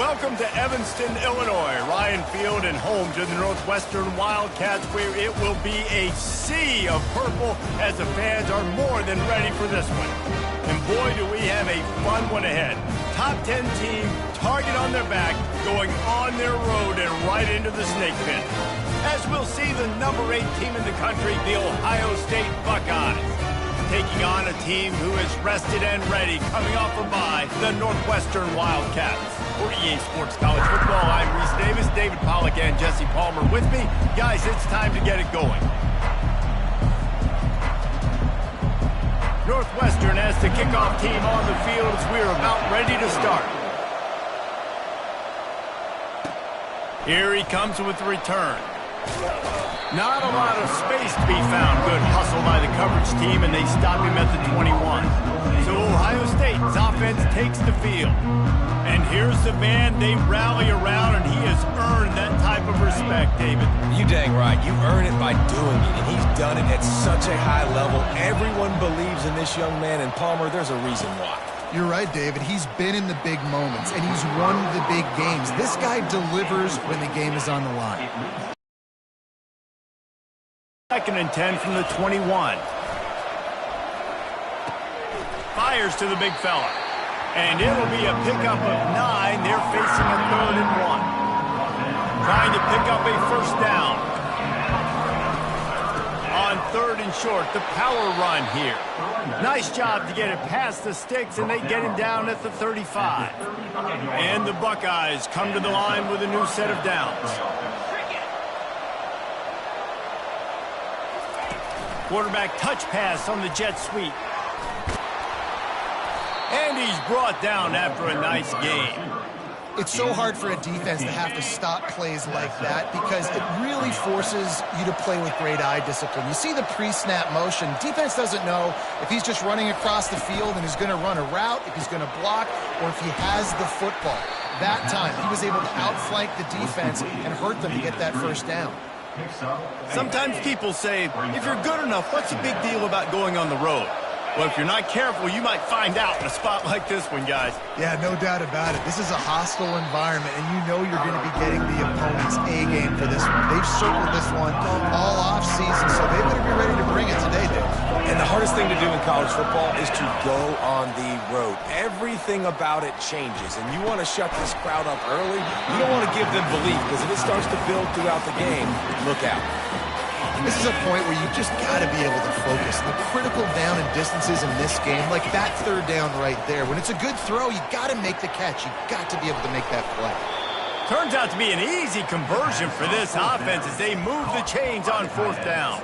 Welcome to Evanston, Illinois, Ryan Field, and home to the Northwestern Wildcats, where it will be a sea of purple as the fans are more than ready for this one. And boy, do we have a fun one ahead. Top 10 team, target on their back, going on their road and right into the snake pit. As we'll see the number 8 team in the country, the Ohio State Buckeyes, taking on a team who is rested and ready, coming off a bye, the Northwestern Wildcats. For EA Sports College Football, I'm Reese Davis, David Pollack, and Jesse Palmer with me. Guys, it's time to get it going. Northwestern as the kickoff team on the field as we're about ready to start. Here he comes with the return. Not a lot of space to be found. Good hustle by the coverage team, and they stop him at the 21. So Ohio State's offense takes the field. And here's the man they rally around, and he has earned that type of respect, David. You dang right. You earn it by doing it, and he's done it at such a high level. Everyone believes in this young man, and Palmer, there's a reason why. You're right, David. He's been in the big moments, and he's won the big games. This guy delivers when the game is on the line. 2nd and 10 from the 21. Fires to the big fella. And it'll be a pickup of 9. They're facing a 3rd and 1. Trying to pick up a first down. On 3rd and short, the power run here. Nice job to get it past the sticks, and they get him down at the 35. And the Buckeyes come to the line with a new set of downs. Quarterback touch pass on the jet sweep. And he's brought down after a nice game. It's so hard for a defense to have to stop plays like that because it really forces you to play with great eye discipline. You see the pre-snap motion. Defense doesn't know if he's just running across the field and he's going to run a route, if he's going to block, or if he has the football. That time, he was able to outflank the defense and hurt them to get that first down. Sometimes people say, if you're good enough, what's the big deal about going on the road? Well, if you're not careful, you might find out in a spot like this one, guys. Yeah, no doubt about it. This is a hostile environment, and you know you're going to be getting the opponent's A-game for this one. They've circled this one all off-season, so they better be ready to bring it today, Dave. And the hardest thing to do in college football is to go on the road. Everything about it changes, and you want to shut this crowd up early. You don't want to give them belief, because if it starts to build throughout the game, look out. This is a point where you just got to be able to focus. The critical down and distances in this game, like that 3rd down right there. When it's a good throw, you got to make the catch. You got to be able to make that play. Turns out to be an easy conversion for this offense as they move the chains on 4th down.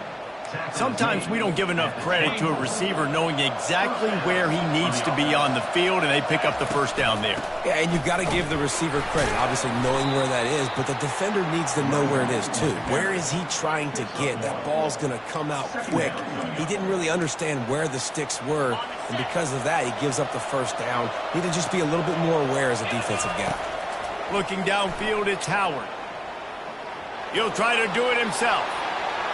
Sometimes we don't give enough credit to a receiver knowing exactly where he needs to be on the field, and they pick up the first down there. Yeah, and you've got to give the receiver credit, obviously knowing where that is, but the defender needs to know where it is too. Where is he trying to get? That ball's going to come out quick. He didn't really understand where the sticks were, and because of that, he gives up the first down. Need to just be a little bit more aware as a defensive guy. Looking downfield, it's Howard. He'll try to do it himself.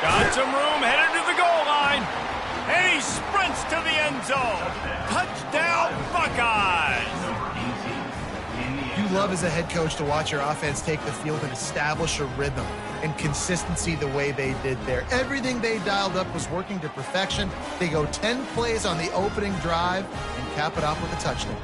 Got some room, headed to the goal line. And he sprints to the end zone. Touchdown, Buckeyes! You love as a head coach to watch your offense take the field and establish a rhythm and consistency the way they did there. Everything they dialed up was working to perfection. They go 10 plays on the opening drive and cap it off with a touchdown.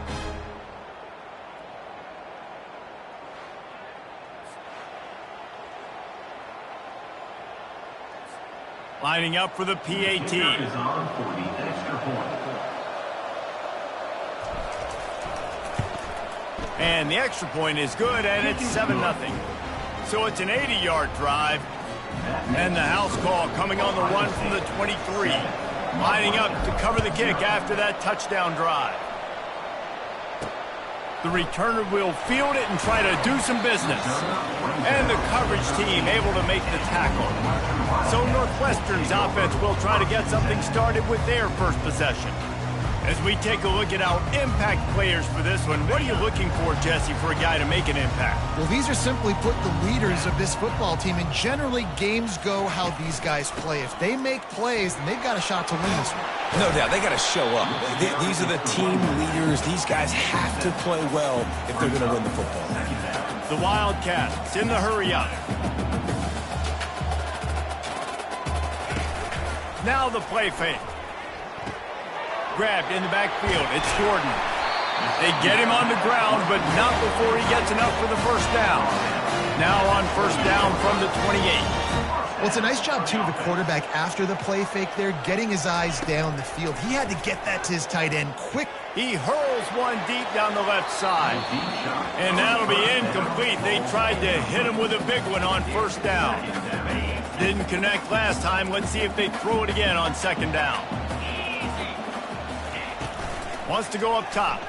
Lining up for the PAT. And the extra point is good, and it's 7-0. So it's an 80-yard drive. And the house call coming on the run from the 23. Lining up to cover the kick after that touchdown drive. The returner will field it and try to do some business. And the coverage team able to make the tackle. So Northwestern's offense will try to get something started with their first possession. As we take a look at our impact players for this one, what are you looking for, Jesse, for a guy to make an impact? Well, these are simply put the leaders of this football team, and generally games go how these guys play. If they make plays, then they've got a shot to win this one. No doubt, they got to show up. These are the team leaders. These guys have to play well if they're going to win the football. The Wildcats in the hurry-up. Now the play fake. Grabbed in the backfield. It's Jordan. They get him on the ground, but not before he gets enough for the first down. Now on first down from the 28. Well, it's a nice job, too, of the quarterback after the play fake there, getting his eyes down the field. He had to get that to his tight end quick. He hurls one deep down the left side. And that'll be incomplete. They tried to hit him with a big one on first down. Didn't connect last time. Let's see if they throw it again on second down. Wants to go up top.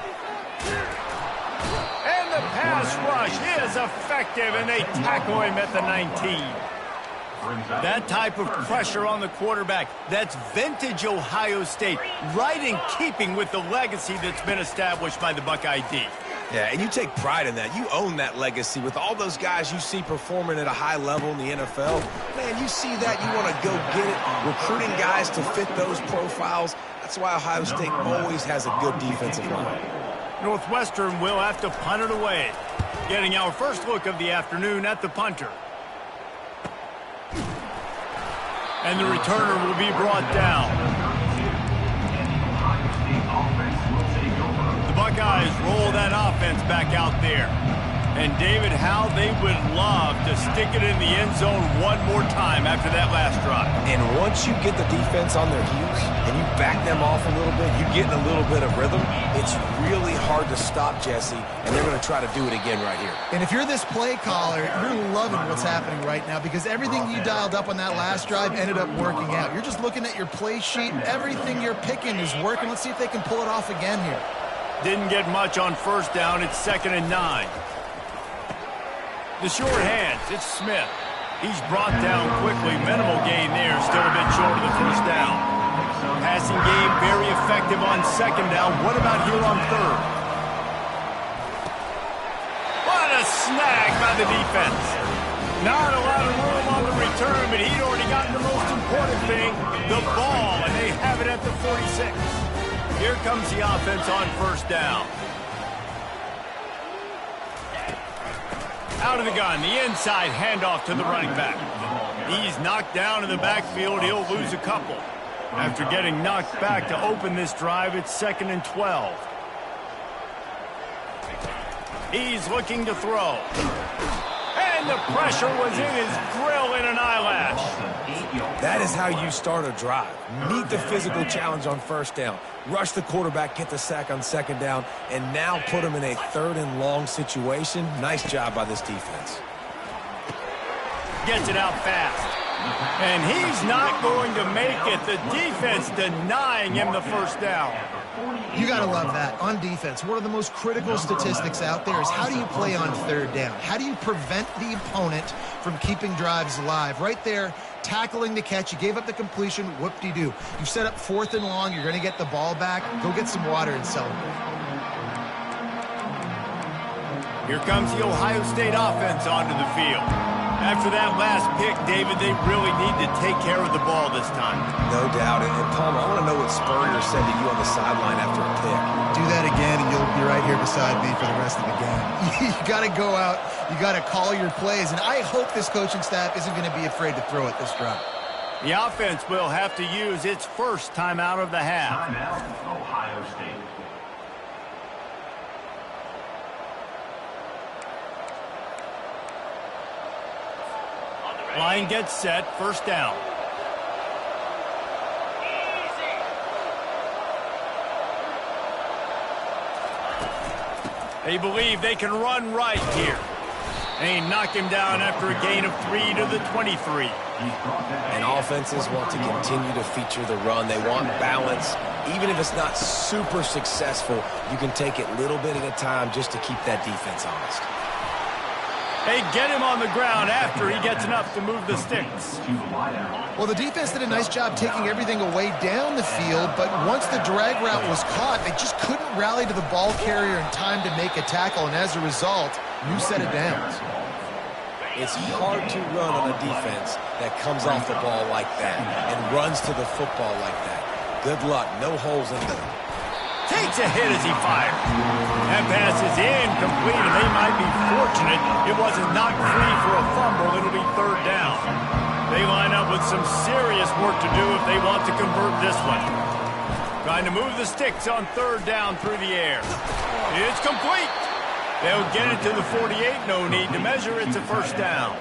And the pass rush is effective, and they tackle him at the 19. That type of pressure on the quarterback, that's vintage Ohio State, right in keeping with the legacy that's been established by the Buckeye D. Yeah, and you take pride in that. You own that legacy with all those guys you see performing at a high level in the NFL. Man, you see that, you want to go get it. Recruiting guys to fit those profiles. That's why Ohio State always has a good defensive line. Northwestern will have to punt it away. Getting our first look of the afternoon at the punter. And the returner will be brought down. The Buckeyes roll that offense back out there. And, David, how they would love to stick it in the end zone one more time after that last drive. And once you get the defense on their heels and you back them off a little bit, you get in a little bit of rhythm, it's really hard to stop, Jesse, and they're going to try to do it again right here. And if you're this play caller, you're loving what's happening right now because everything you dialed up on that last drive ended up working out. You're just looking at your play sheet. Everything you're picking is working. Let's see if they can pull it off again here. Didn't get much on first down. It's 2nd and 9. The short hands, it's Smith. He's brought down quickly. Minimal gain there, still a bit short of the first down. Passing game very effective on second down. What about here on third? What a snag by the defense. Not a lot of room on the return, but he'd already gotten the most important thing, the ball, and they have it at the 46. Here comes the offense on first down. Out of the gun, the inside handoff to the running back. He's knocked down in the backfield. He'll lose a couple. After getting knocked back to open this drive, it's 2nd and 12. He's looking to throw. And the pressure was in his grill in an eyelash. That is how you start a drive. Meet the physical challenge on first down. Rush the quarterback, get the sack on second down, and now put him in a 3rd and long situation. Nice job by this defense. Gets it out fast. And he's not going to make it. The defense denying him the first down. You got to love that. On defense, one of the most critical statistics out there is how do you play on 3rd down? How do you prevent the opponent from keeping drives alive? Right there, tackling the catch. You gave up the completion. Whoop-de-doo. You set up 4th and long. You're going to get the ball back. Go get some water and celebrate. Here comes the Ohio State offense onto the field. After that last pick, David, they really need to take care of the ball this time. No doubt. And Palmer, I want to know what Spurrier said to you on the sideline after a pick. Do that again, and you'll be right here beside me for the rest of the game. You got to go out. You got to call your plays. And I hope this coaching staff isn't going to be afraid to throw it this drive. The offense will have to use its first timeout of the half. Timeout, Ohio State. Line gets set, first down. They believe they can run right here. They knock him down after a gain of 3 to the 23. And offenses want to continue to feature the run. They want balance. Even if it's not super successful, you can take it little bit at a time just to keep that defense honest. They get him on the ground after he gets enough to move the sticks. Well, the defense did a nice job taking everything away down the field, but once the drag route was caught, they just couldn't rally to the ball carrier in time to make a tackle, and as a result, new set of downs. It's hard to run on a defense that comes off the ball like that and runs to the football like that. Good luck. No holes in there. Takes a hit as he fires. That pass is incomplete, and they might be fortunate it wasn't knocked free for a fumble. It'll be third down. They line up with some serious work to do if they want to convert this one. Trying to move the sticks on third down through the air. It's complete. They'll get it to the 48. No need to measure. It's a first down.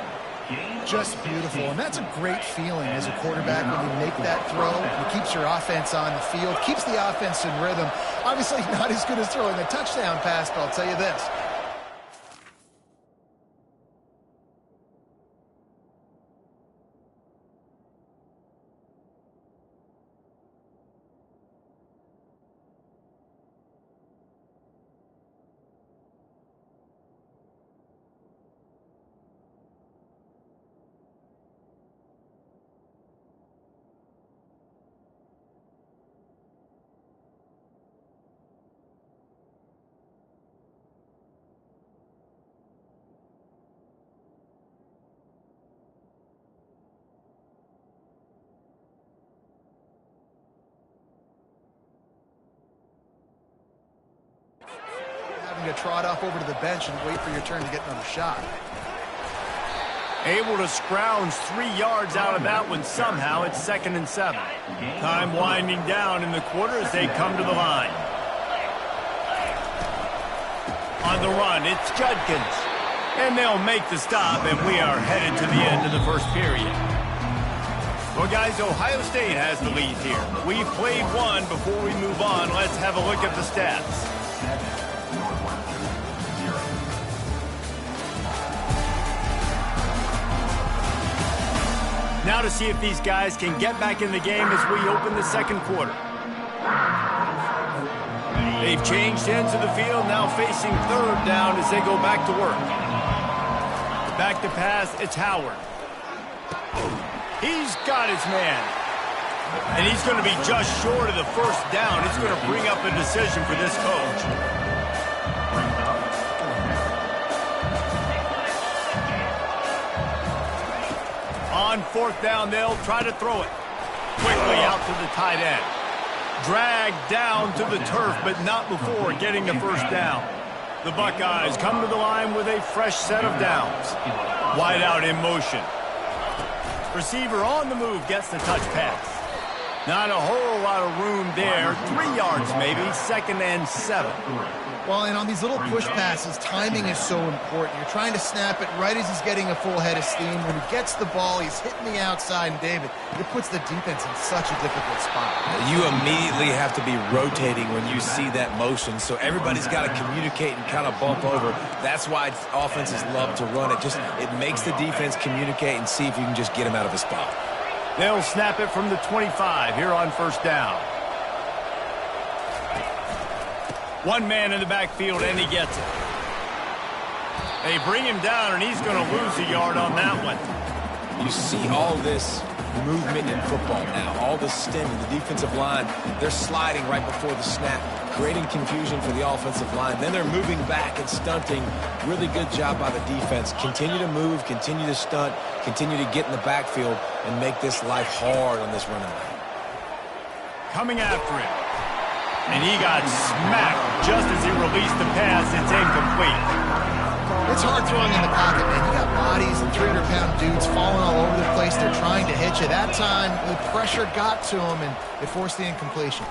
Just beautiful, and that's a great feeling as a quarterback when you make that throw. It keeps your offense on the field, keeps the offense in rhythm. Obviously not as good as throwing a touchdown pass, but I'll tell you this. To trot off over to the bench and wait for your turn to get another shot. Able to scrounge 3 yards out of that one somehow. It's 2nd and 7. Time winding down in the quarter as they come to the line. On the run, it's Judkins. And they'll make the stop, and we are headed to the end of the first period. Well, guys, Ohio State has the lead here. We've played one. Before we move on, let's have a look at the stats. Now to see if these guys can get back in the game as we open the second quarter. They've changed ends of the field, now facing third down as they go back to work. Back to pass, it's Howard. He's got his man. And he's going to be just short of the first down. It's going to bring up a decision for this coach. On fourth down, they'll try to throw it. Quickly out to the tight end. Dragged down to the turf, but not before getting the first down. The Buckeyes come to the line with a fresh set of downs. Wide out in motion. Receiver on the move gets the touch pass. Not a whole lot of room there. 3 yards maybe, 2nd and 7. Well, and on these little push passes, timing is so important. You're trying to snap it right as he's getting a full head of steam. When he gets the ball, he's hitting the outside, and David, it puts the defense in such a difficult spot. You immediately have to be rotating when you see that motion, so everybody's got to communicate and kind of bump over. That's why offenses love to run it. It makes the defense communicate and see if you can just get him out of a spot. They'll snap it from the 25 here on first down. One man in the backfield, and he gets it. They bring him down, and he's going to lose a yard on that one. You see all this movement in football now, all the stemming, the defensive line, they're sliding right before the snap, creating confusion for the offensive line. Then they're moving back and stunting. Really good job by the defense. Continue to move, continue to stunt, continue to get in the backfield and make this life hard on this running back. Coming after him. And he got smacked just as he released the pass. It's incomplete. It's hard throwing in the pocket, man. You got bodies and 300-pound dudes falling all over the place. They're trying to hit you. That time, the pressure got to him, and it forced the incompletion.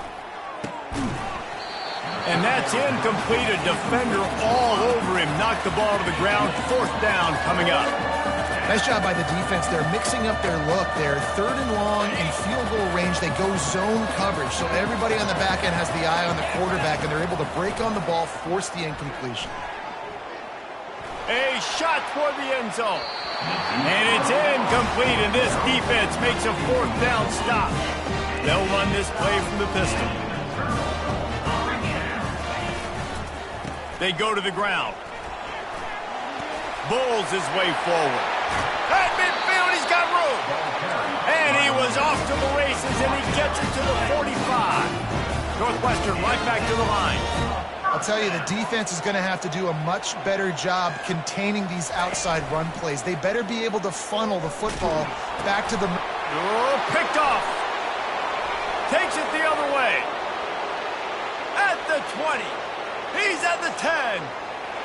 And that's incomplete. A defender all over him. Knocked the ball to the ground. Fourth down coming up. Nice job by the defense. They're mixing up their look. They're 3rd and long in field goal range. They go zone coverage, so everybody on the back end has the eye on the quarterback, and they're able to break on the ball, force the incompletion. A shot toward the end zone. And it's incomplete, and this defense makes a fourth down stop. They'll run this play from the pistol. They go to the ground. Bulls his way forward. At midfield, he's got room. And he was off to the races, and he gets it to the 45. Northwestern right back to the line. I'll tell you, the defense is going to have to do a much better job containing these outside run plays. They better be able to funnel the football back to the... Oh, picked off. Takes it the other way. At the 20. He's at the 10.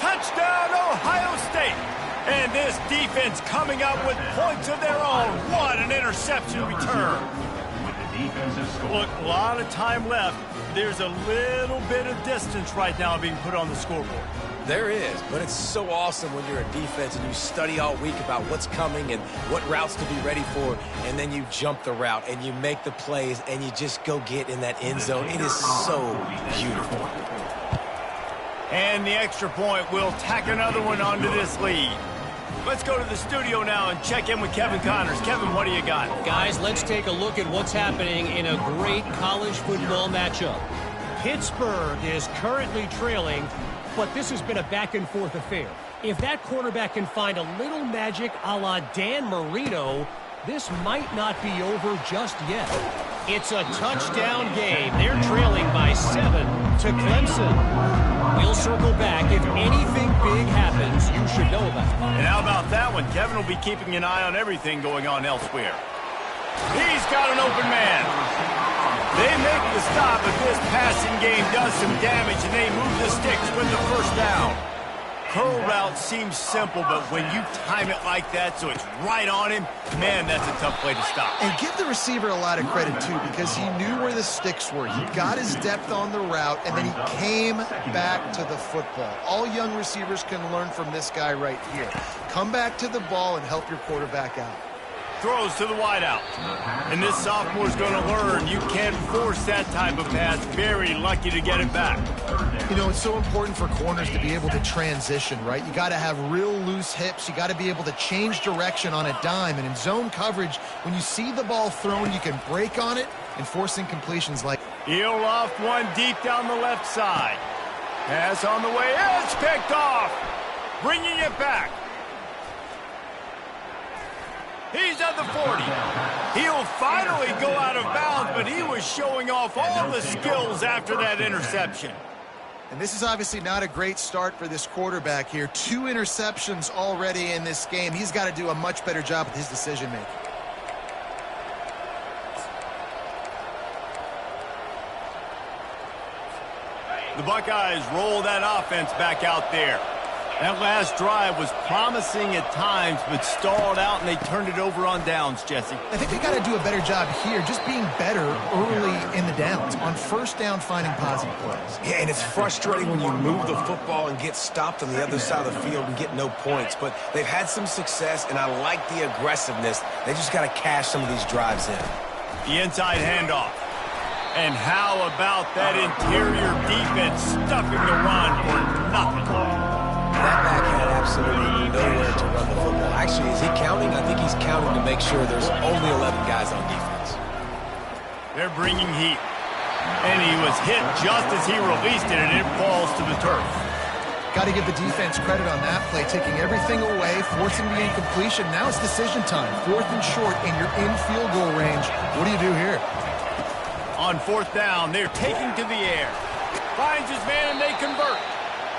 Touchdown, Ohio State. And this defense coming up with points of their own. What an interception return. Look, a lot of time left. There's a little bit of distance right now being put on the scoreboard. There is, but it's so awesome when you're a defense and you study all week about what's coming and what routes to be ready for, and then you jump the route and you make the plays and you just go get in that end zone. It is so beautiful. And the extra point will tack another one onto this lead. Let's go to the studio now and check in with Kevin Connors. Kevin, what do you got? Guys, let's take a look at what's happening in a great college football matchup. Pittsburgh is currently trailing, but this has been a back-and-forth affair. If that quarterback can find a little magic a la Dan Marino, this might not be over just yet. It's a touchdown game. They're trailing by 7 to Clemson. We'll circle back. If anything big happens, you should know about it. And how about that one? Kevin will be keeping an eye on everything going on elsewhere. He's got an open man. They make the stop, but this passing game does some damage, and they move the sticks with the first down. Curl route seems simple, but when you time it like that so it's right on him, man, that's a tough play to stop. And give the receiver a lot of credit, too, because he knew where the sticks were. He got his depth on the route, and then he came back to the football. All young receivers can learn from this guy right here. Come back to the ball and help your quarterback out. Throws to the wideout. And this sophomore's going to learn you can't force that type of pass. Very lucky to get it back. You know, it's so important for corners to be able to transition, right? You got to have real loose hips. You got to be able to change direction on a dime. And in zone coverage, when you see the ball thrown, you can break on it and force incompletions like... He'll off one deep down the left side. Pass on the way. It's picked off. Bringing it back. He's at the 40. He'll finally go out of bounds, but he was showing off all the skills after that interception. And this is obviously not a great start for this quarterback here. 2 interceptions already in this game. He's got to do a much better job with his decision-making. The Buckeyes roll that offense back out there. That last drive was promising at times, but stalled out, and they turned it over on downs, Jesse. I think they got to do a better job here, just being better early in the downs, on first down finding positive plays. Yeah, and it's frustrating when you move the football and get stopped on the other side of the field and get no points. But they've had some success, and I like the aggressiveness. They just got to cash some of these drives in. The inside handoff. And how about that interior defense stuffing the run for nothing? That back had absolutely nowhere to run the football. Actually, is he counting? I think he's counting to make sure there's only 11 guys on defense. They're bringing heat. And he was hit just as he released it, and it falls to the turf. Got to give the defense credit on that play, taking everything away, forcing the incompletion. Now it's decision time. 4th and short, and you're in field goal range. What do you do here? On 4th down, they're taking to the air. Finds his man, and they convert.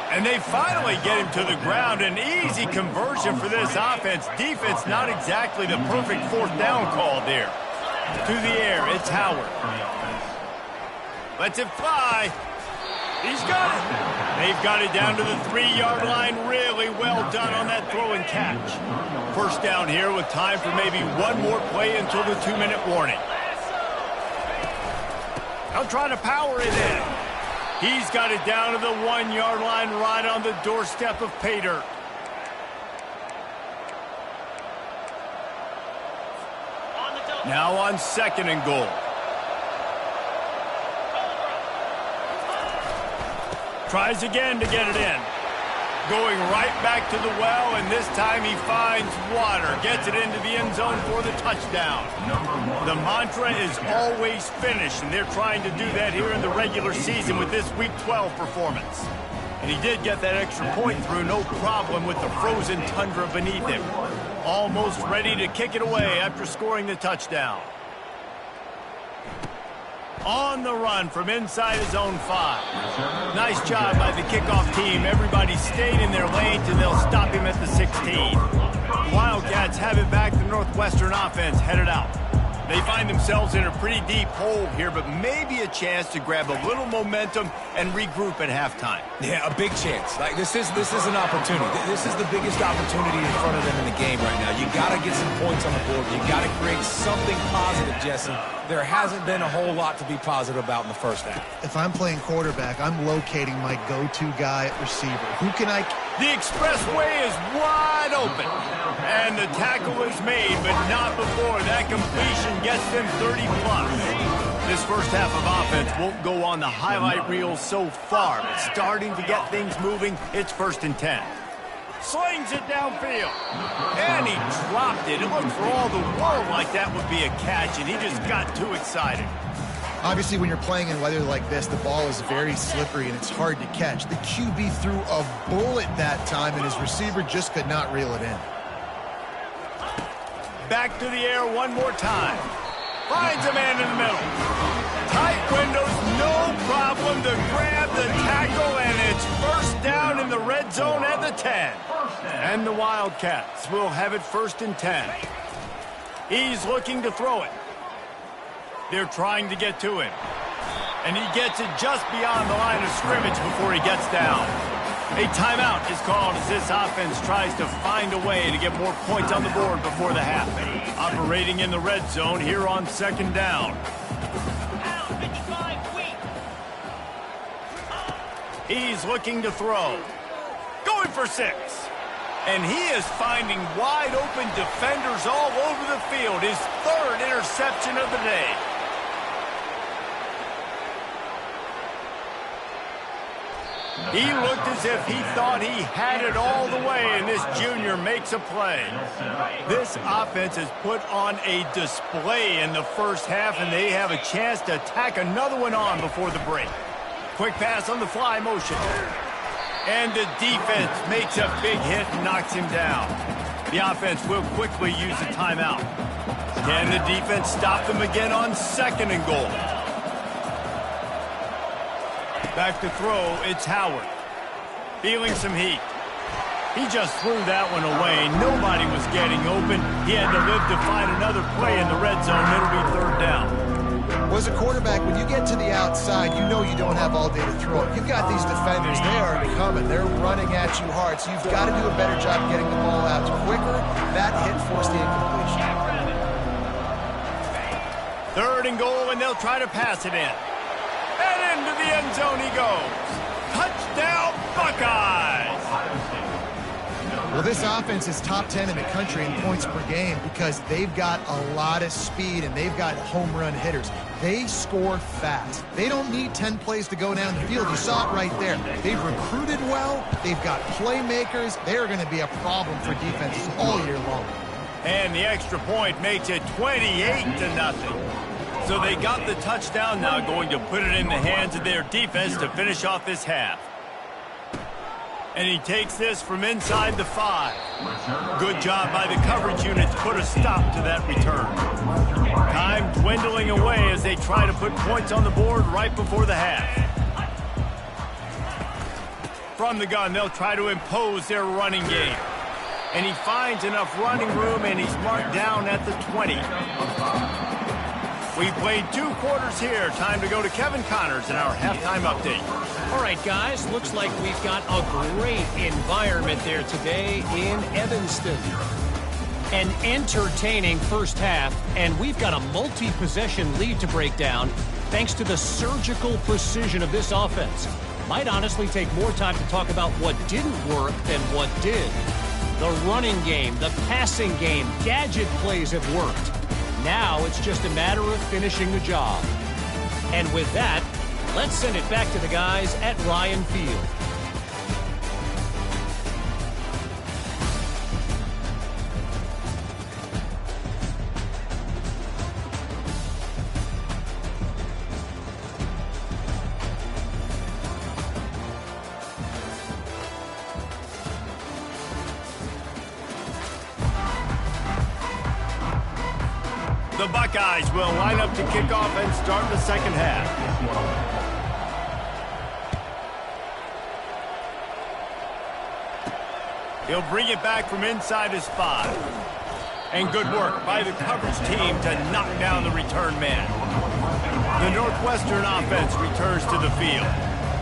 And they finally get him to the ground. An easy conversion for this offense. Defense not exactly the perfect 4th down call there. To the air, it's Howard. Lets it fly. He's got it. They've got it down to the 3-yard line. Really well done on that throw and catch. First down here with time for maybe one more play until the 2-minute warning. They'll try to power it in. He's got it down to the 1-yard line, right on the doorstep of pay dirt. Now on 2nd and goal. Tries again to get it in. Going right back to the well, and this time he finds water. Gets it into the end zone for the touchdown. The mantra is always finish, and they're trying to do that here in the regular season with this Week 12 performance. And he did get that extra point through, no problem with the frozen tundra beneath him. Almost ready to kick it away after scoring the touchdown. On the run from inside his own 5. Nice job by the kickoff team. Everybody stayed in their lanes, and they'll stop him at the 16. The Wildcats have it back. The Northwestern offense headed out. They find themselves in a pretty deep hole here, but maybe a chance to grab a little momentum and regroup at halftime. Yeah, a big chance. Like this is an opportunity. This is the biggest opportunity in front of them in the game right now. You got to get some points on the board. You got to create something positive, Jesse. There hasn't been a whole lot to be positive about in the first half. If I'm playing quarterback, I'm locating my go-to guy at receiver. Who can I... The expressway is wide open. And the tackle is made, but not before that completion gets them 30-plus. This first half of offense won't go on the highlight reel so far, but starting to get things moving, it's 1st and 10. Slings it downfield. And he dropped it. It looked for all the world like that would be a catch, and he just got too excited. Obviously, when you're playing in weather like this, the ball is very slippery and it's hard to catch. The QB threw a bullet that time, and his receiver just could not reel it in. Back to the air one more time. Finds a man in the middle. Tight windows, no problem to grab the tackle, and it's 1st down in the red zone at the 10. And the Wildcats will have it 1st and 10. He's looking to throw it. They're trying to get to him. And he gets it just beyond the line of scrimmage before he gets down. A timeout is called as this offense tries to find a way to get more points on the board before the half. Operating in the red zone here on 2nd down. He's looking to throw. Going for 6. And he is finding wide open defenders all over the field. His 3rd interception of the day. He looked as if he thought he had it all the way, and this junior makes a play. This offense has put on a display in the first half, and they have a chance to tack another one on before the break. Quick pass on the fly motion. And the defense makes a big hit and knocks him down. The offense will quickly use a timeout. Can the defense stop them again on 2nd and goal? Back to throw, it's Howard. Feeling some heat. He just threw that one away. Nobody was getting open. He had to live to find another play in the red zone. It'll be 3rd down. Well, as a quarterback, when you get to the outside, you know you don't have all day to throw it. You've got these defenders. They are coming. They're running at you hard, so you've got to do a better job getting the ball out quicker. That hit forced the incompletion. 3rd and goal, and they'll try to pass it in. And into the end zone he goes. Touchdown, Buckeyes! Well, this offense is top 10 in the country in points per game because they've got a lot of speed and they've got home run hitters. They score fast. They don't need 10 plays to go down the field. You saw it right there. They've recruited well. They've got playmakers. They are going to be a problem for defenses all year long. And the extra point makes it 28-0. So they got the touchdown, now going to put it in the hands of their defense to finish off this half. And he takes this from inside the 5. Good job by the coverage unit to put a stop to that return. Time dwindling away as they try to put points on the board right before the half. From the gun, they'll try to impose their running game. And he finds enough running room, and he's marked down at the 20. We played 2 quarters here. Time to go to Kevin Connors in our halftime update. All right, guys, looks like we've got a great environment there today in Evanston. An entertaining first half, and we've got a multi-possession lead to break down thanks to the surgical precision of this offense. Might honestly take more time to talk about what didn't work than what did. The running game, the passing game, gadget plays have worked. Now it's just a matter of finishing the job. And with that, let's send it back to the guys at Ryan Field. The Buckeyes will line up to kick off and start the second half. He'll bring it back from inside his 5. And good work by the coverage team to knock down the return man. The Northwestern offense returns to the field.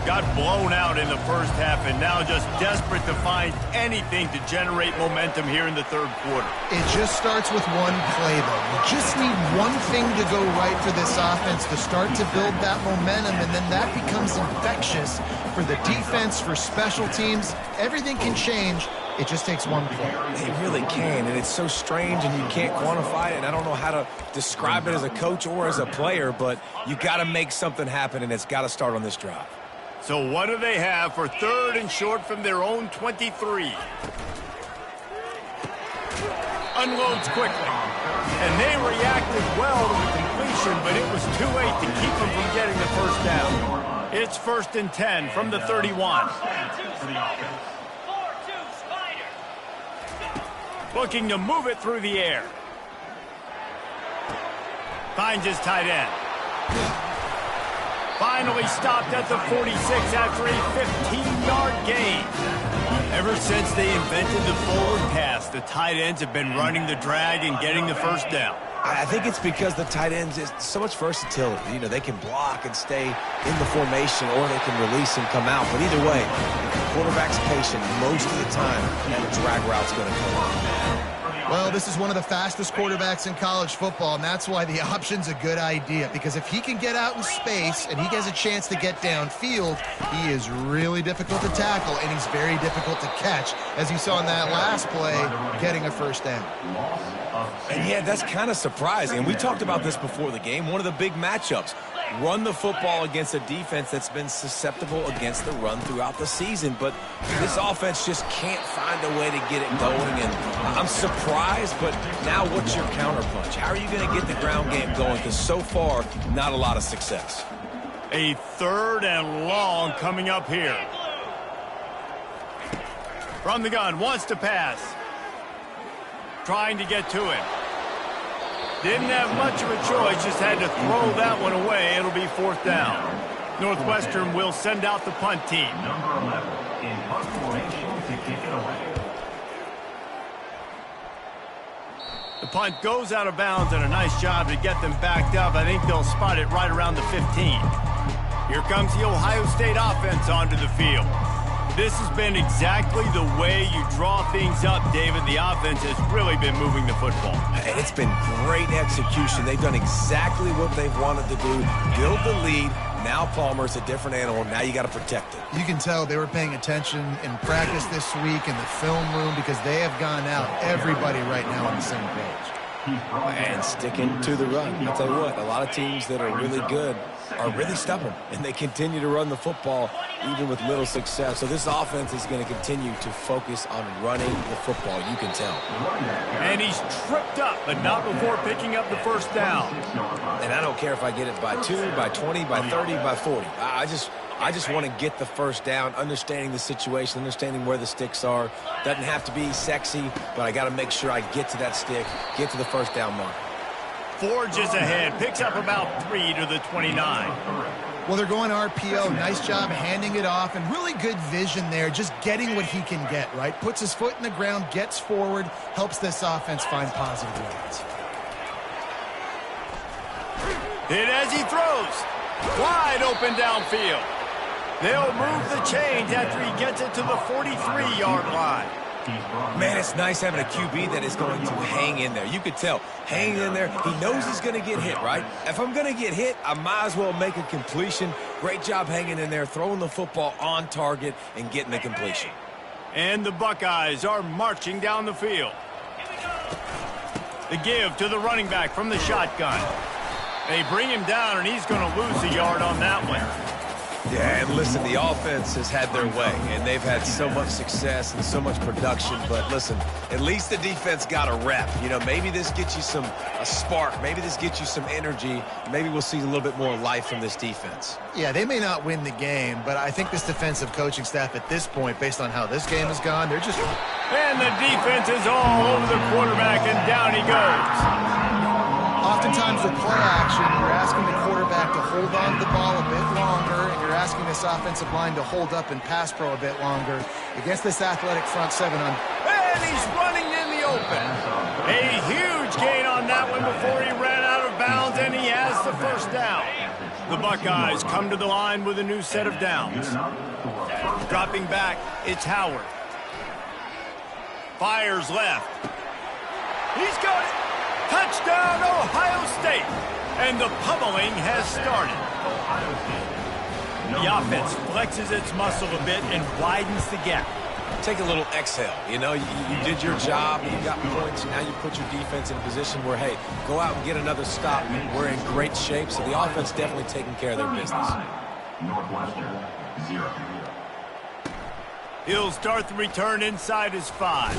Got blown out in the first half and now just desperate to find anything to generate momentum here in the third quarter. It just starts with one play, though. You just need one thing to go right for this offense to start to build that momentum, and then that becomes infectious for the defense, for special teams. Everything can change. It just takes one play. It really can, and it's so strange, and you can't quantify it, and I don't know how to describe it as a coach or as a player, but you got to make something happen, and it's got to start on this drive. So what do they have for third and short from their own 23? Unloads quickly. And they reacted well to the completion, but it was too late to keep them from getting the first down. It's 1st and 10 from the 31. Looking to move it through the air. Finds his tight end. Finally stopped at the 46 after a 15-yard gain. Ever since they invented the forward pass, the tight ends have been running the drag and getting the first down. I think it's because the tight ends is so much versatility. You know, they can block and stay in the formation, or they can release and come out. But either way, the quarterback's patient most of the time, and the drag route's going to come out. Well, this is one of the fastest quarterbacks in college football, and that's why the option's a good idea. Because if he can get out in space and he has a chance to get downfield, he is really difficult to tackle, and he's very difficult to catch, as you saw in that last play, getting a first down. And yeah, that's kind of surprising. And we talked about this before the game. One of the big matchups. Run the football against a defense that's been susceptible against the run throughout the season. But this offense just can't find a way to get it going. And I'm surprised, but now what's your counterpunch? How are you going to get the ground game going? Because so far, not a lot of success. A 3rd and long coming up here. From the gun, wants to pass. Trying to get to him. Didn't have much of a choice, just had to throw that one away. It'll be 4th down. Northwestern will send out the punt team. Number 11 in punt formation to kick it away. The punt goes out of bounds, and a nice job to get them backed up. I think they'll spot it right around the 15. Here comes the Ohio State offense onto the field. This has been exactly the way you draw things up, David. The offense has really been moving the football. And it's been great execution. They've done exactly what they've wanted to do. Build the lead. Now Palmer's a different animal. Now you got to protect it. You can tell they were paying attention in practice this week in the film room, because they have gone out, everybody right now on the same page. And sticking to the run. I'll tell you what, a lot of teams that are really good are really stubborn, and they continue to run the football even with little success. So this offense is going to continue to focus on running the football, you can tell. And he's tripped up, but not before picking up the first down. And I don't care if I get it by 2, by 20, by 30, by 40. I just want to get the first down, understanding the situation, understanding where the sticks are. Doesn't have to be sexy, but I got to make sure I get to that stick, get to the first down mark. Forges ahead, picks up about 3 to the 29. Well, they're going RPO. Nice job handing it off, and really good vision there, just getting what he can get, right? Puts his foot in the ground, gets forward, helps this offense find positive yards. Hit as he throws. Wide open downfield. They'll move the chains after he gets it to the 43-yard line. Man, it's nice having a QB that is going to hang in there. You could tell, hanging in there, he knows he's going to get hit, right? If I'm going to get hit, I might as well make a completion. Great job hanging in there, throwing the football on target and getting the completion. And the Buckeyes are marching down the field. The give to the running back from the shotgun. They bring him down, and he's going to lose a yard on that one. Yeah, and listen, the offense has had their way, and they've had so much success and so much production. But listen, at least the defense got a rep. You know, maybe this gets you a spark. Maybe this gets you some energy. Maybe we'll see a little bit more life from this defense. Yeah, they may not win the game, but I think this defensive coaching staff at this point, based on how this game has gone, they're just... And the defense is all over the quarterback, and down he goes. Oftentimes with play action, you're asking the quarterback to hold on to the ball a bit longer, and you're asking this offensive line to hold up and pass pro a bit longer against this athletic front seven. And he's running in the open. A The Buckeyes come to the line with a new set of downs. Dropping back, it's Howard. Fires left. He's got it. Touchdown, Ohio State. And the pummeling has started. The offense flexes its muscle a bit and widens the gap. Take a little exhale. You know, you did your job, you got points, now you put your defense in a position where, hey, go out and get another stop. We're in great shape, so the offense definitely taking care of their business. Northwestern, 0. He'll start the return inside his 5.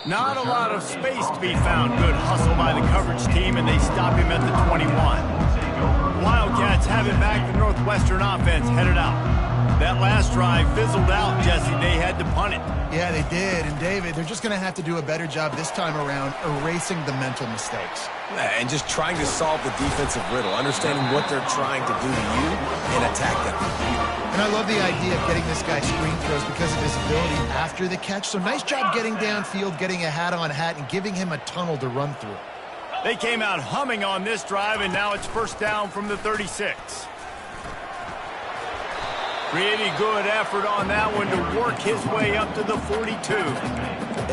Not a lot of space to be found. Good hustle by the coverage team, and they stop him at the 21. Wildcats have it back. The Northwestern offense headed out. That last drive fizzled out, Jesse. They had to punt it. Yeah, they did. And, David, they're just going to have to do a better job this time around erasing the mental mistakes. And just trying to solve the defensive riddle, understanding what they're trying to do to you and attack them. And I love the idea of getting this guy screen throws because of his ability after the catch. So nice job getting downfield, getting a hat-on-hat, and giving him a tunnel to run through. They came out humming on this drive, and now it's first down from the 36. Pretty good effort on that one to work his way up to the 42.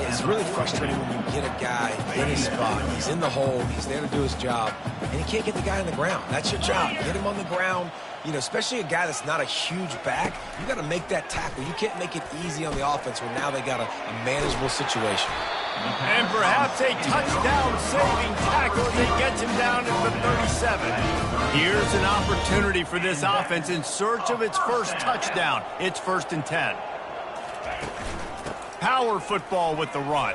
It's really frustrating when you get a guy in his spot. He's in the hole. He's there to do his job, and he can't get the guy on the ground. That's your job. Get him on the ground. You know, especially a guy that's not a huge back, you got to make that tackle. You can't make it easy on the offense when now they got a manageable situation. And perhaps a touchdown-saving tackle as he gets him down at the 37. Here's an opportunity for this offense in search of its first touchdown. It's 1st and 10. Power football with the run.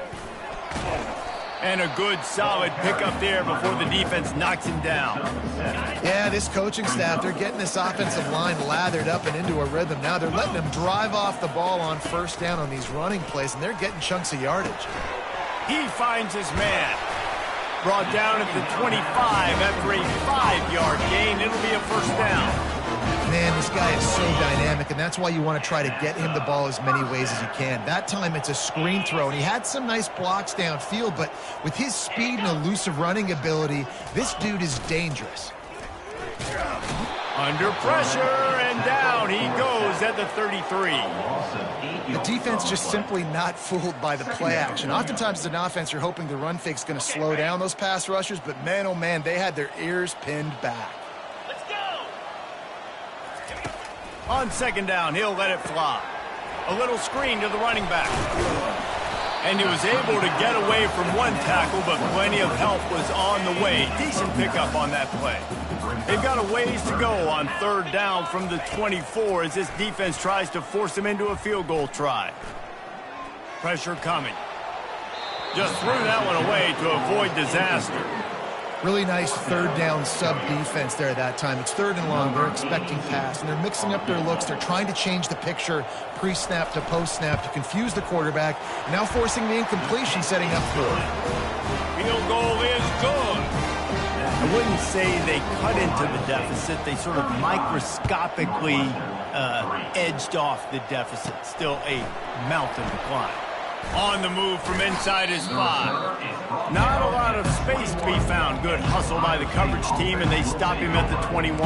And a good, solid pickup there before the defense knocks him down. Yeah, this coaching staff, they're getting this offensive line lathered up and into a rhythm. Now they're letting them drive off the ball on first down on these running plays, and they're getting chunks of yardage. He finds his man. Brought down at the 25 after a 5-yard gain. It'll be a first down. Man, this guy is so dynamic, and that's why you want to try to get him the ball as many ways as you can. That time it's a screen throw, and he had some nice blocks downfield, but with his speed and elusive running ability, this dude is dangerous. Under pressure, and down he goes at the 33. The defense just simply not fooled by the play action. Oftentimes as an offense, you're hoping the run fake's going to slow down those pass rushers, but man, oh man, they had their ears pinned back. Let's go! On 2nd down, he'll let it fly. A little screen to the running back. And he was able to get away from one tackle, but plenty of help was on the way. Decent pickup on that play. They've got a ways to go on 3rd down from the 24 as this defense tries to force him into a field goal try. Pressure coming. Just threw that one away to avoid disaster. Really nice 3rd down sub-defense there that time. It's 3rd and long. They're expecting pass, and they're mixing up their looks. They're trying to change the picture pre-snap to post-snap to confuse the quarterback, now forcing the incompletion, setting up for it. Field goal is good. I wouldn't say they cut into the deficit. They sort of microscopically edged off the deficit. Still a mountain to climb. On the move from inside his 5. Not a lot of space to be found. Good hustle by the coverage team, and they stop him at the 21.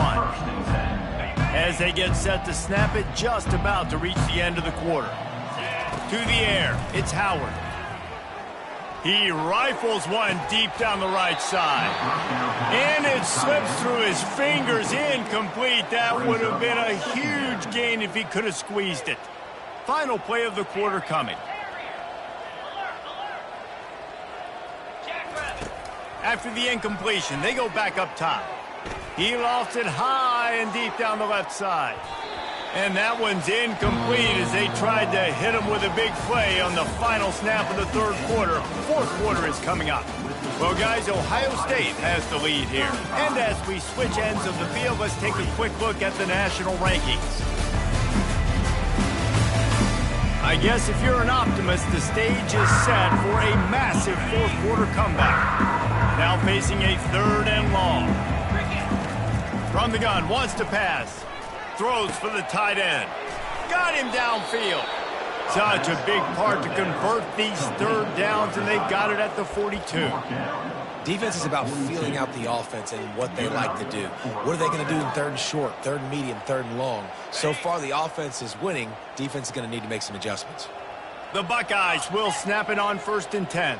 As they get set to snap it, just about to reach the end of the quarter. To the air, it's Howard. He rifles one deep down the right side. And it slips through his fingers, incomplete. That would have been a huge gain if he could have squeezed it. Final play of the quarter coming. After the incompletion, they go back up top. He lofts it high and deep down the left side. And that one's incomplete as they tried to hit him with a big play on the final snap of the 3rd quarter. 4th quarter is coming up. Well, guys, Ohio State has the lead here. And as we switch ends of the field, let's take a quick look at the national rankings. I guess if you're an optimist, the stage is set for a massive 4th quarter comeback. Now facing a 3rd and long. From the gun, wants to pass. Throws for the tight end. Got him downfield. Such a big part to convert these third downs, and they got it at the 42. Defense is about feeling out the offense and what they like to do. What are they going to do in third and short, third and medium, third and long? So far, the offense is winning. Defense is going to need to make some adjustments. The Buckeyes will snap it on 1st and 10.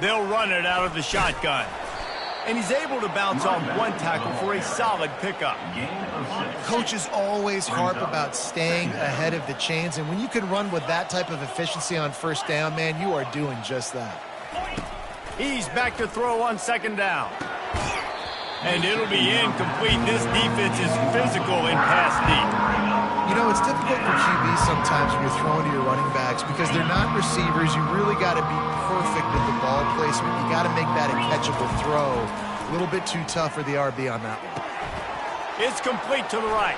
They'll run it out of the shotgun. And he's able to bounce off one tackle for a solid pickup. Coaches always harp about staying ahead of the chains, and when you can run with that type of efficiency on 1st down, man, you are doing just that. He's back to throw on 2nd down. And it'll be incomplete. This defense is physical in pass deep. You know, it's difficult for QBs sometimes when you're throwing to your running backs because they're not receivers. You really got to be perfect with the ball placement. You got to make that a catchable throw. A little bit too tough for the RB on that one. It's complete to the right.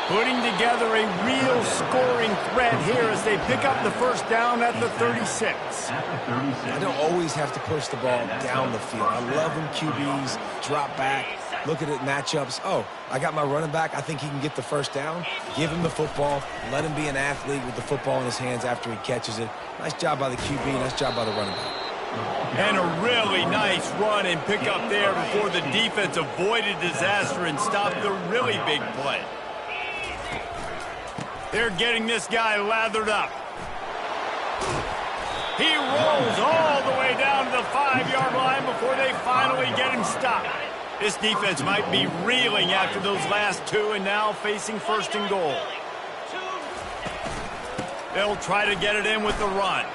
Putting together a real scoring threat here as they pick up the 1st down at the 36. I don't always have to push the ball down the field. I love when QBs drop back, look at it, matchups. Oh, I got my running back. I think he can get the 1st down. Give him the football. Let him be an athlete with the football in his hands after he catches it. Nice job by the QB. Nice job by the running back. And a really nice run and pick up there before the defense avoided disaster and stopped the really big play. They're getting this guy lathered up. He rolls all the way down to the 5-yard line before they finally get him stopped. This defense might be reeling after those last two and now facing 1st and goal. They'll try to get it in with the run.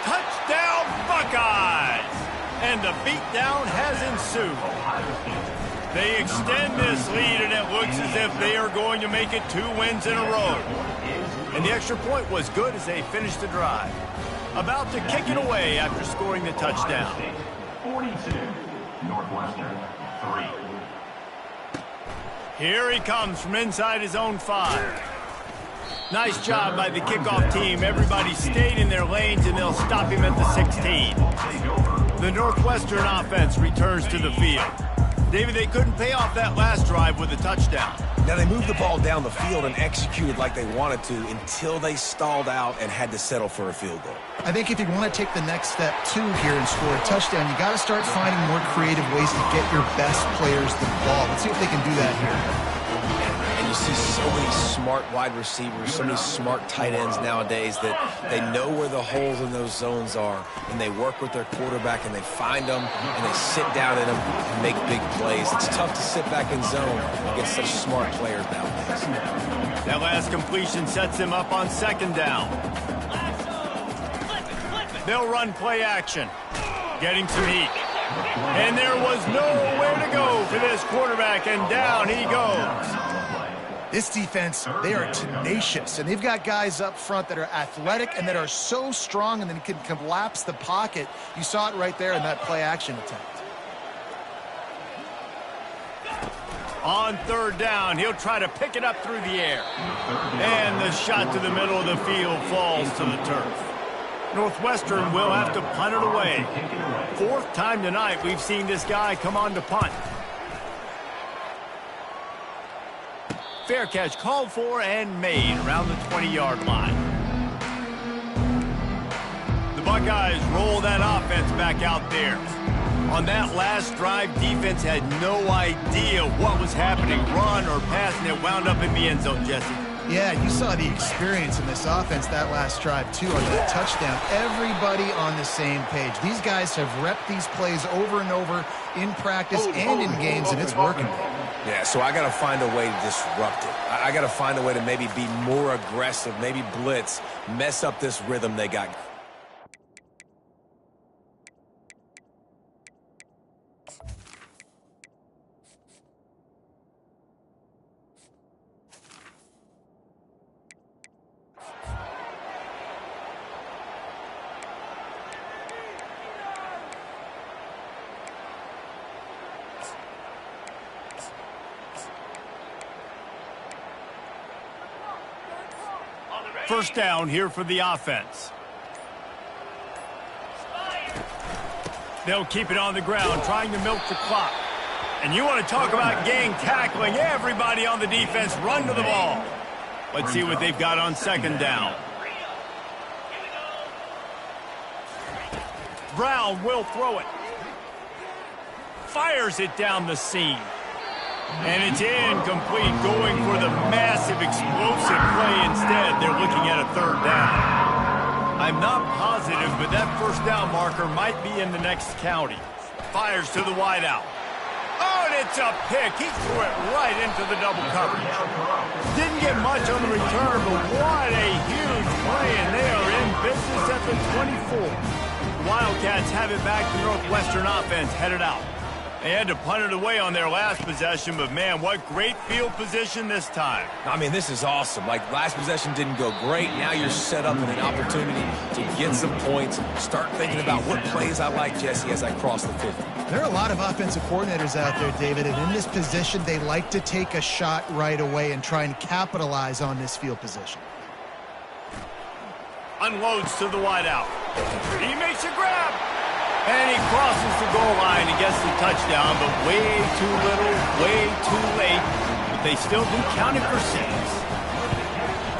Touchdown, Buckeyes! And the beatdown has ensued. They extend this lead, and it looks as if they are going to make it 2 wins in a row. And the extra point was good as they finished the drive. About to kick it away after scoring the touchdown. 42, Northwestern, 3. Here he comes from inside his own 5. Nice job by the kickoff team. Everybody stayed in their lanes, and they'll stop him at the 16. The Northwestern offense returns to the field. David, they couldn't pay off that last drive with a touchdown. Now, they moved the ball down the field and executed like they wanted to until they stalled out and had to settle for a field goal. I think if you want to take the next step, too, here and score a touchdown, you got to start finding more creative ways to get your best players the ball. Let's see if they can do that here. And you see so many smart wide receivers, so many smart tight ends nowadays that they know where the holes in those zones are, and they work with their quarterback, and they find them, and they sit down in them and make big plays. It's tough to sit back in zone against such smart players nowadays. That last completion sets them up on 2nd down. They'll run play action, getting some heat. And there was nowhere to go for this quarterback, and down he goes. This defense, they are tenacious, and they've got guys up front that are athletic and that are so strong and then can collapse the pocket. You saw it right there in that play action attempt. On 3rd down, he'll try to pick it up through the air. And the shot to the middle of the field falls to the turf. Northwestern will have to punt it away. 4th time tonight we've seen this guy come on to punt. Fair catch called for and made around the 20-yard line. The Buckeyes roll that offense back out there. On that last drive, defense had no idea what was happening, run or pass, and it wound up in the end zone, Jesse. Yeah, you saw the experience in this offense that last drive, too, on that touchdown. Everybody on the same page. These guys have repped these plays over and over in practice and in games, and it's working. Yeah, so I got to find a way to disrupt it. I got to find a way to maybe be more aggressive, maybe blitz, mess up this rhythm they got. First down here for the offense. They'll keep it on the ground, trying to milk the clock. And you want to talk about gang tackling. Everybody on the defense run to the ball. Let's see what they've got on second down. Brown will throw it. Fires it down the seam. And it's incomplete, going for the massive, explosive play instead. They're looking at a third down. I'm not positive, but that first down marker might be in the next county. Fires to the wideout. Oh, and it's a pick. He threw it right into the double coverage. Didn't get much on the return, but what a huge play, and they are in business at the 24. The Wildcats have it back. The Northwestern offense headed out. They had to punt it away on their last possession, but, man, what great field position this time. I mean, this is awesome. Like, last possession didn't go great. Now you're set up in an opportunity to get some points. Start thinking about what plays I like, Jesse, as I cross the 50. There are a lot of offensive coordinators out there, David, and in this position, they like to take a shot right away and try and capitalize on this field position. Unloads to the wideout. He makes a grab. And he crosses the goal line and gets the touchdown, but way too little, way too late. But they still do count it for 6.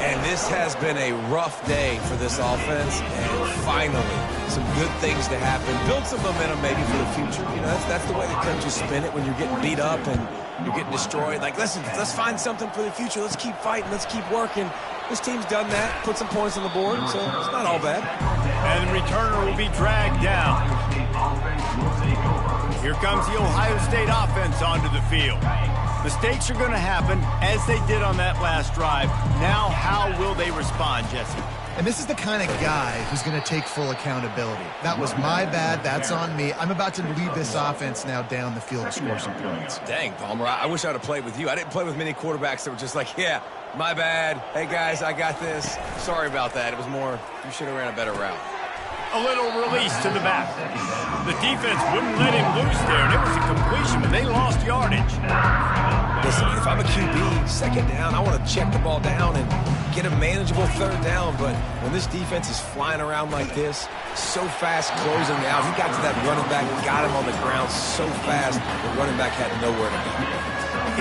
And this has been a rough day for this offense, and finally, some good things to happen. Build some momentum maybe for the future. You know, that's the way the coaches spin it when you're getting beat up and you're getting destroyed. Like, listen, let's find something for the future. Let's keep fighting. Let's keep working. This team's done that, put some points on the board, so it's not all bad. And the returner will be dragged down. Here comes the Ohio State offense onto the field. Mistakes are going to happen, as they did on that last drive. Now, how will they respond, Jesse? And this is the kind of guy who's going to take full accountability. That was my bad. That's on me. I'm about to lead this offense now down the field to score some points. Dang, Palmer, I wish I'd have played with you. I didn't play with many quarterbacks that were just like, yeah, my bad. Hey, guys, I got this. Sorry about that. It was more, you should have ran a better route. A little release to the back. The defense wouldn't let him loose there, and it was a completion, but they lost yardage. Listen, if I'm a QB, second down, I want to check the ball down and get a manageable third down. But when this defense is flying around like this, so fast closing out, he got to that running back and got him on the ground so fast, the running back had nowhere to go.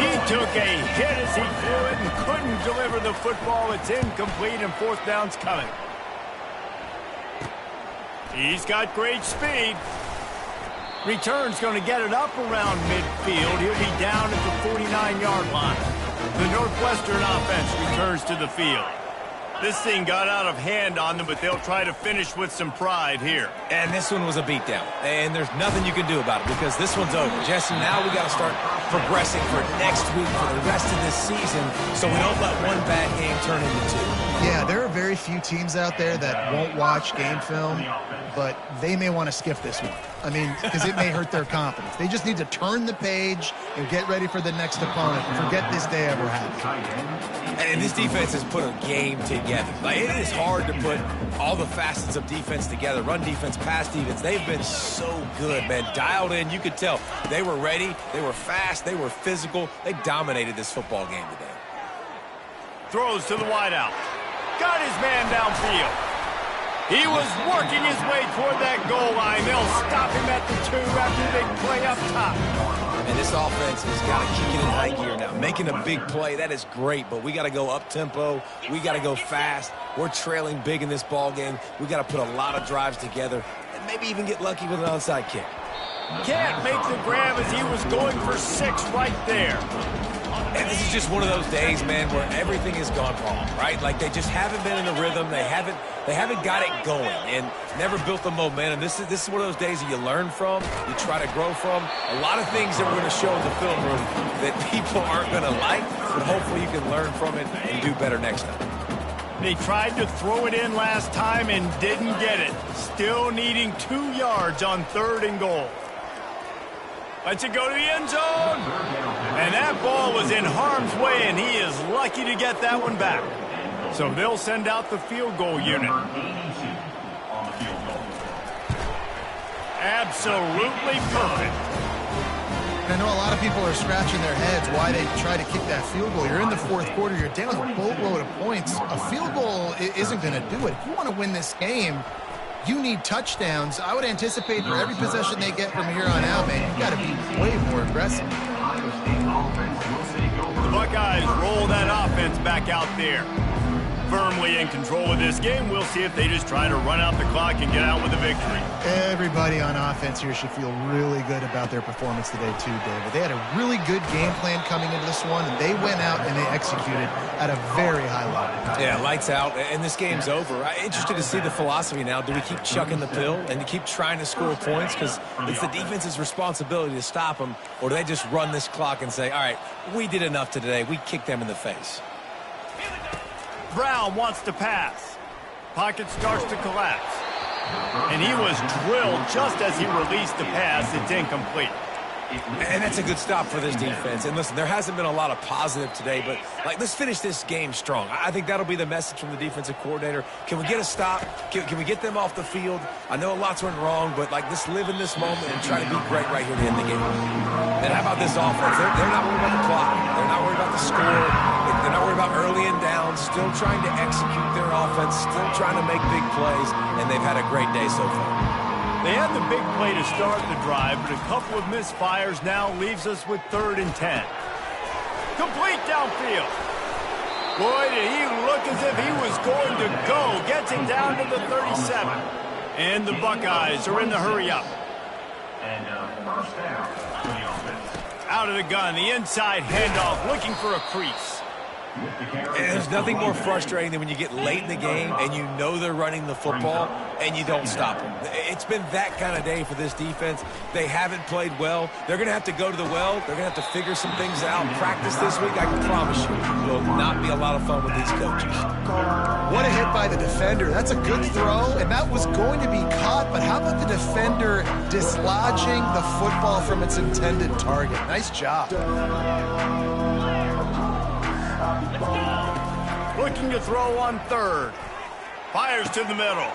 He took a hit as he threw it and couldn't deliver the football. It's incomplete, and fourth down's coming. He's got great speed. Return's going to get it up around midfield. He'll be down at the 49-yard line. The Northwestern offense returns to the field. This thing got out of hand on them, but they'll try to finish with some pride here. And this one was a beatdown. And there's nothing you can do about it because this one's over. Jesse, now we got to start progressing for next week for the rest of this season so we don't let one bad game turn into 2. Yeah, there are very few teams out there that won't watch game film, but they may want to skip this one. I mean, because it may hurt their confidence. They just need to turn the page and get ready for the next opponent. Forget this day ever happened. And this defense has put a game together. Like, it is hard to put all the facets of defense together. Run defense, pass defense. They've been so good, man. Dialed in. You could tell they were ready. They were fast. They were physical. They dominated this football game today. Throws to the wideout. Got his man downfield. He was working his way toward that goal line. They'll stop him at the 2 after the big play up top. And this offense has got to kick it in high gear now. Making a big play, that is great, but we got to go up-tempo. We got to go fast. We're trailing big in this ball game. We got to put a lot of drives together and maybe even get lucky with an onside kick. Can't make the grab as he was going for 6 right there. And this is just one of those days, man, where everything has gone wrong, right? Like, they just haven't been in the rhythm. They haven't got it going and never built the momentum. This is one of those days that you learn from, you try to grow from. A lot of things that we're going to show in the film room that people aren't going to like, but hopefully you can learn from it and do better next time. They tried to throw it in last time and didn't get it. Still needing 2 yards on 3rd and goal. Lets it go to the end zone. And that ball was in harm's way, and he is lucky to get that one back. So they'll send out the field goal unit. Absolutely perfect. I know a lot of people are scratching their heads why they try to kick that field goal. You're in the 4th quarter. You're down a boatload of points. A field goal isn't going to do it. If you want to win this game, you need touchdowns. I would anticipate for every possession they get from here on out, man, you've got to be way more aggressive. The Buckeyes roll that offense back out there. Firmly in control of this game. We'll see if they just try to run out the clock and get out with a victory. Everybody on offense here should feel really good about their performance today too, David. They had a really good game plan coming into this one, and they went out and they executed at a very high level. Yeah, lights out, and this game's over. I'm interested to see the philosophy now. Do we keep chucking the pill and keep trying to score points because it's the defense's responsibility to stop them, or do they just run this clock and say, all right, we did enough today. We kicked them in the face. Brown wants to pass. Pocket starts to collapse. And he was drilled just as he released the pass. It's incomplete. And that's a good stop for this defense. And listen, there hasn't been a lot of positive today, but let's finish this game strong. I think that'll be the message from the defensive coordinator. Can we get a stop? Can we get them off the field? I know lots went wrong, but let's live in this moment and try to be great right here to end the game. And how about this offense? They're not worried about the clock. They're not worried about the score. They're not worried about early and down. Still trying to execute their offense. Still trying to make big plays. And they've had a great day so far. They had the big play to start the drive, but a couple of misfires now leaves us with 3rd and 10. Complete downfield. Boy, did he look as if he was going to go. Gets it down to the 37. And the Buckeyes are in the hurry up. And first down for the offense. Out of the gun, the inside handoff, looking for a crease. And there's nothing more frustrating than when you get late in the game and you know they're running the football and you don't stop them. It's been that kind of day for this defense. They haven't played well. They're going to have to go to the well. They're going to have to figure some things out. Practice this week, I can promise you, will not be a lot of fun with these coaches. What a hit by the defender. That's a good throw, and that was going to be caught, but how about the defender dislodging the football from its intended target? Nice job. Looking to throw on 3rd. Fires to the middle.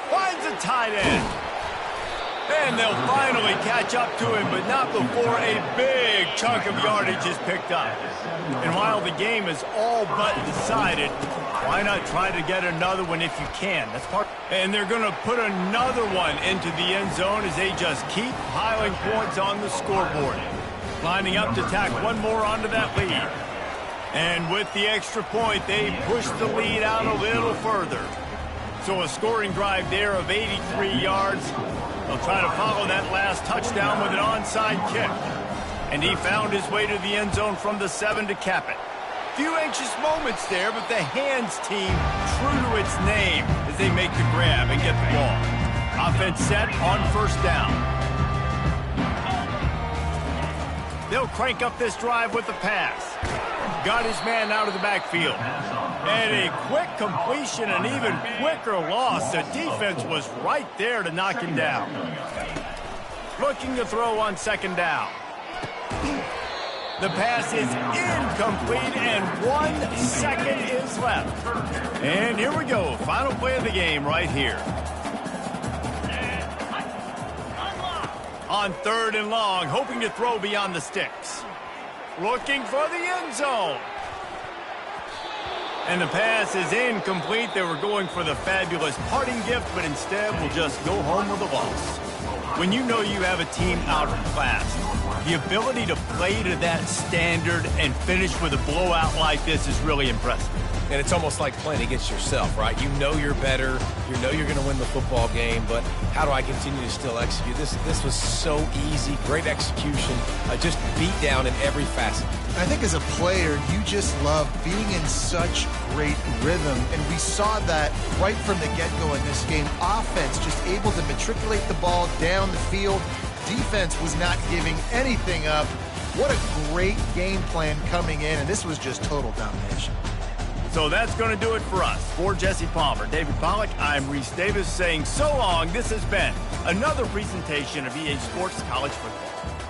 Finds a tight end. And they'll finally catch up to him, but not before a big chunk of yardage is picked up. And while the game is all but decided, why not try to get another one if you can? That's part. And they're going to put another one into the end zone as they just keep piling points on the scoreboard. Lining up to tack one more onto that lead. And with the extra point, they push the lead out a little further. So a scoring drive there of 83 yards. They'll try to follow that last touchdown with an onside kick. And he found his way to the end zone from the 7 to cap it. Few anxious moments there, but the hands team true to its name as they make the grab and get the ball. Offense set on 1st down. They'll crank up this drive with the pass. Got his man out of the backfield. And a quick completion, an even quicker loss. The defense was right there to knock him down. Looking to throw on 2nd down. The pass is incomplete, and 1 second is left. And here we go. Final play of the game right here. On 3rd and long, hoping to throw beyond the sticks. Looking for the end zone. And the pass is incomplete. They were going for the fabulous parting gift, but instead will just go home with a loss. When you know you have a team out of class, the ability to play to that standard and finish with a blowout like this is really impressive. And it's almost like playing against yourself, right? You know you're better. You know you're going to win the football game, but how do I continue to still execute? This was so easy. Great execution. Just beat down in every facet. I think as a player, you just love being in such great rhythm, and we saw that right from the get-go in this game. Offense just able to matriculate the ball down the field. Defense was not giving anything up. What a great game plan coming in, and this was just total domination. So that's going to do it for us. For Jesse Palmer, David Pollack, I'm Reese Davis saying so long. This has been another presentation of EA Sports College Football.